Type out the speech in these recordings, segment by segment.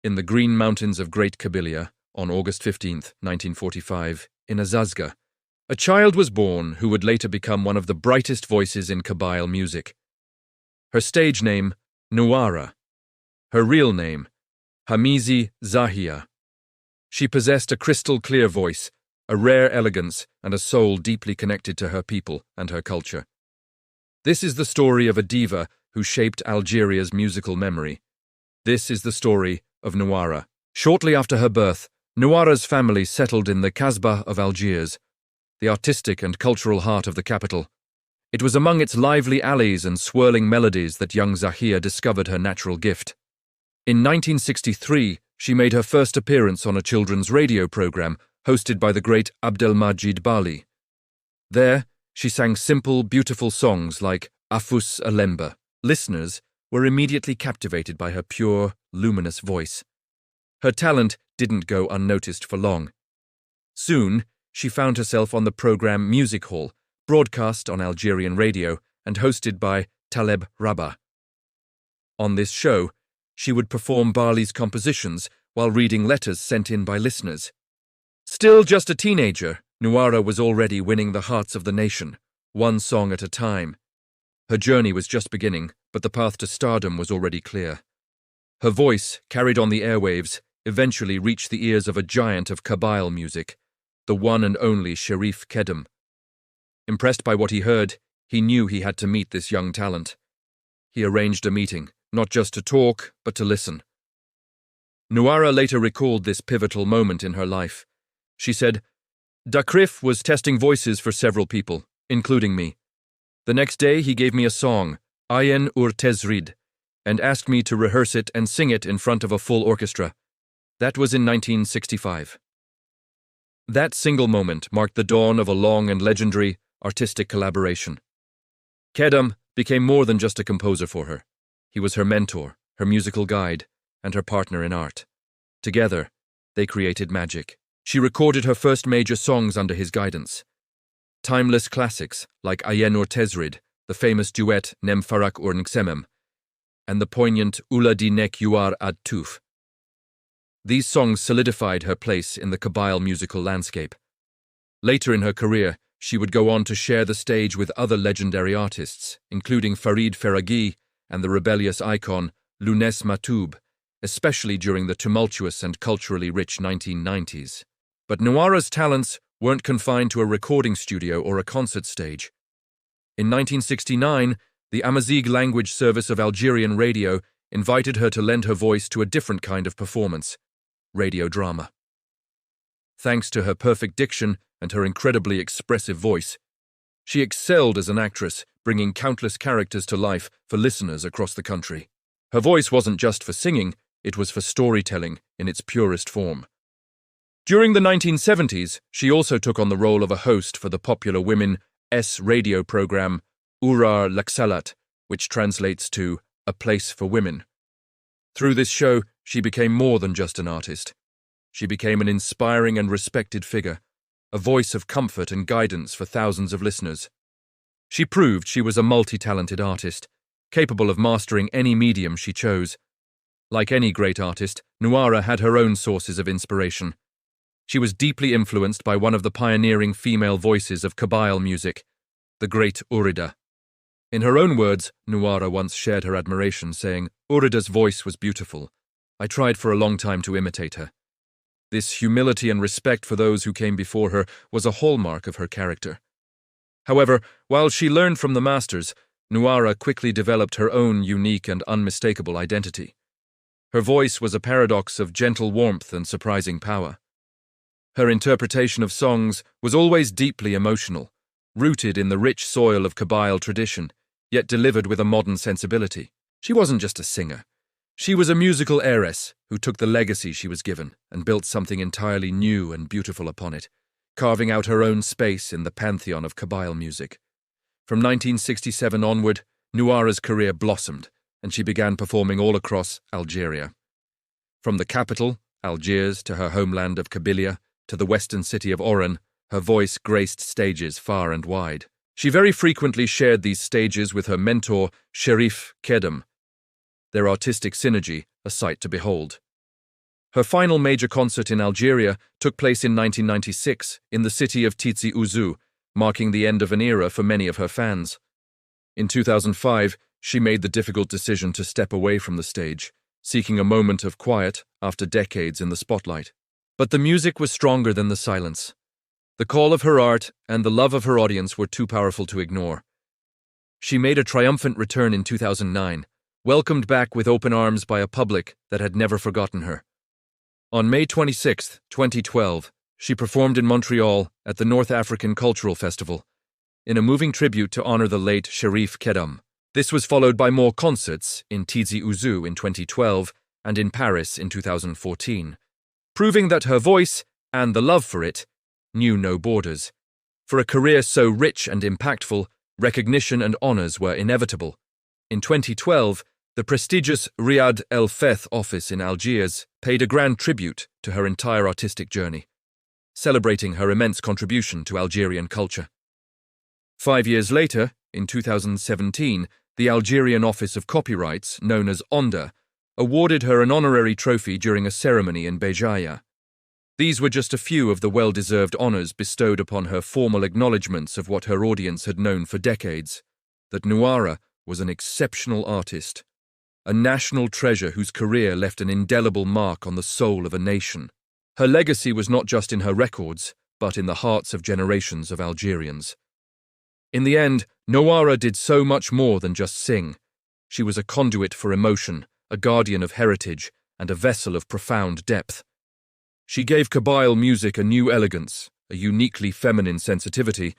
in the green mountains of Great Kabyle, on August 15, 1945, in Amazigh, a child was born who would later become one of the brightest voices in Kabyle music. Her stage name, Nouara. Her real name, Hamizi Zahia. She possessed a crystal-clear voice, a rare elegance, and a soul deeply connected to her people and her culture. This is the story of a diva who shaped Algeria's musical memory. This is the story of Nouara. Shortly after her birth, Nouara's family settled in the Kasbah of Algiers, the artistic and cultural heart of the capital. It was among its lively alleys and swirling melodies that young Zahia discovered her natural gift. In 1963, she made her first appearance on a children's radio program hosted by the great Abdelmajid Bali. There, she sang simple, beautiful songs like Afus Alemba. Listeners were immediately captivated by her pure, luminous voice. Her talent didn't go unnoticed for long. Soon, she found herself on the program Music Hall, broadcast on Algerian Radio and hosted by Taleb Rabah. On this show, she would perform Bali's compositions while reading letters sent in by listeners. Still just a teenager, Nouara was already winning the hearts of the nation, one song at a time. Her journey was just beginning, but the path to stardom was already clear. Her voice, carried on the airwaves, eventually reached the ears of a giant of Kabyle music, the one and only Chérif Kheddam. Impressed by what he heard, he knew he had to meet this young talent. He arranged a meeting, not just to talk, but to listen. Nouara later recalled this pivotal moment in her life. She said, "Chérif was testing voices for several people, including me. The next day he gave me a song, Ayen ur Tezrid, and asked me to rehearse it and sing it in front of a full orchestra. That was in 1965. That single moment marked the dawn of a long and legendary artistic collaboration. Kheddam became more than just a composer for her. He was her mentor, her musical guide, and her partner in art. Together, they created magic. She recorded her first major songs under his guidance. Timeless classics like Ayen ur Tezrid, the famous duet Nem Farak ur Nksemem, and the poignant Ula di Nek Yuar ad Tuf. These songs solidified her place in the Kabyle musical landscape. Later in her career, she would go on to share the stage with other legendary artists, including Farid Ferragui and the rebellious icon Lounès Matoub, especially during the tumultuous and culturally rich 1990s. But Nouara's talents weren't confined to a recording studio or a concert stage. In 1969, the Amazigh language service of Algerian Radio invited her to lend her voice to a different kind of performance, radio drama. Thanks to her perfect diction and her incredibly expressive voice, she excelled as an actress, bringing countless characters to life for listeners across the country. Her voice wasn't just for singing, it was for storytelling in its purest form. During the 1970s, she also took on the role of a host for the popular women's radio program Ourar Laksalat, which translates to A Place for Women. Through this show, she became more than just an artist. She became an inspiring and respected figure, a voice of comfort and guidance for thousands of listeners. She proved she was a multi-talented artist, capable of mastering any medium she chose. Like any great artist, Nouara had her own sources of inspiration. She was deeply influenced by one of the pioneering female voices of Kabyle music, the great Ourida. In her own words, Nouara once shared her admiration, saying, "Ourida's voice was beautiful. I tried for a long time to imitate her." This humility and respect for those who came before her was a hallmark of her character. However, while she learned from the masters, Nouara quickly developed her own unique and unmistakable identity. Her voice was a paradox of gentle warmth and surprising power. Her interpretation of songs was always deeply emotional, rooted in the rich soil of Kabyle tradition, yet delivered with a modern sensibility. She wasn't just a singer. She was a musical heiress who took the legacy she was given and built something entirely new and beautiful upon it, carving out her own space in the pantheon of Kabyle music. From 1967 onward, Nouara's career blossomed, and she began performing all across Algeria. From the capital, Algiers, to her homeland of Kabylia, to the western city of Oran, her voice graced stages far and wide. She very frequently shared these stages with her mentor, Chérif Kheddam, their artistic synergy a sight to behold. Her final major concert in Algeria took place in 1996 in the city of Tizi Ouzou, marking the end of an era for many of her fans. In 2005, she made the difficult decision to step away from the stage, seeking a moment of quiet after decades in the spotlight. But the music was stronger than the silence. The call of her art and the love of her audience were too powerful to ignore. She made a triumphant return in 2009, welcomed back with open arms by a public that had never forgotten her. On May 26, 2012, she performed in Montreal at the North African Cultural Festival, in a moving tribute to honor the late Chérif Kheddam. This was followed by more concerts in Tizi Ouzou in 2012 and in Paris in 2014, proving that her voice, and the love for it, knew no borders. For a career so rich and impactful, recognition and honors were inevitable. In 2012, the prestigious Riyad El Feth office in Algiers paid a grand tribute to her entire artistic journey, celebrating her immense contribution to Algerian culture. 5 years later, in 2017, the Algerian Office of Copyrights, known as ONDA, awarded her an honorary trophy during a ceremony in Béjaïa. These were just a few of the well-deserved honors bestowed upon her, formal acknowledgements of what her audience had known for decades, that Nouara was an exceptional artist, a national treasure whose career left an indelible mark on the soul of a nation. Her legacy was not just in her records, but in the hearts of generations of Algerians. In the end, Nouara did so much more than just sing. She was a conduit for emotion, a guardian of heritage, and a vessel of profound depth. She gave Kabyle music a new elegance, a uniquely feminine sensitivity,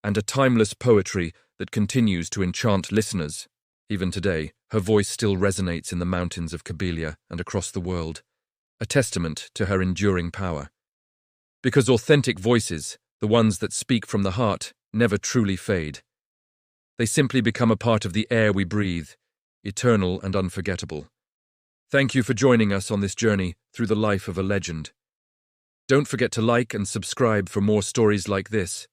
and a timeless poetry that continues to enchant listeners. Even today, her voice still resonates in the mountains of Kabyle and across the world, a testament to her enduring power. Because authentic voices, the ones that speak from the heart, never truly fade. They simply become a part of the air we breathe, eternal and unforgettable. Thank you for joining us on this journey through the life of a legend. Don't forget to like and subscribe for more stories like this.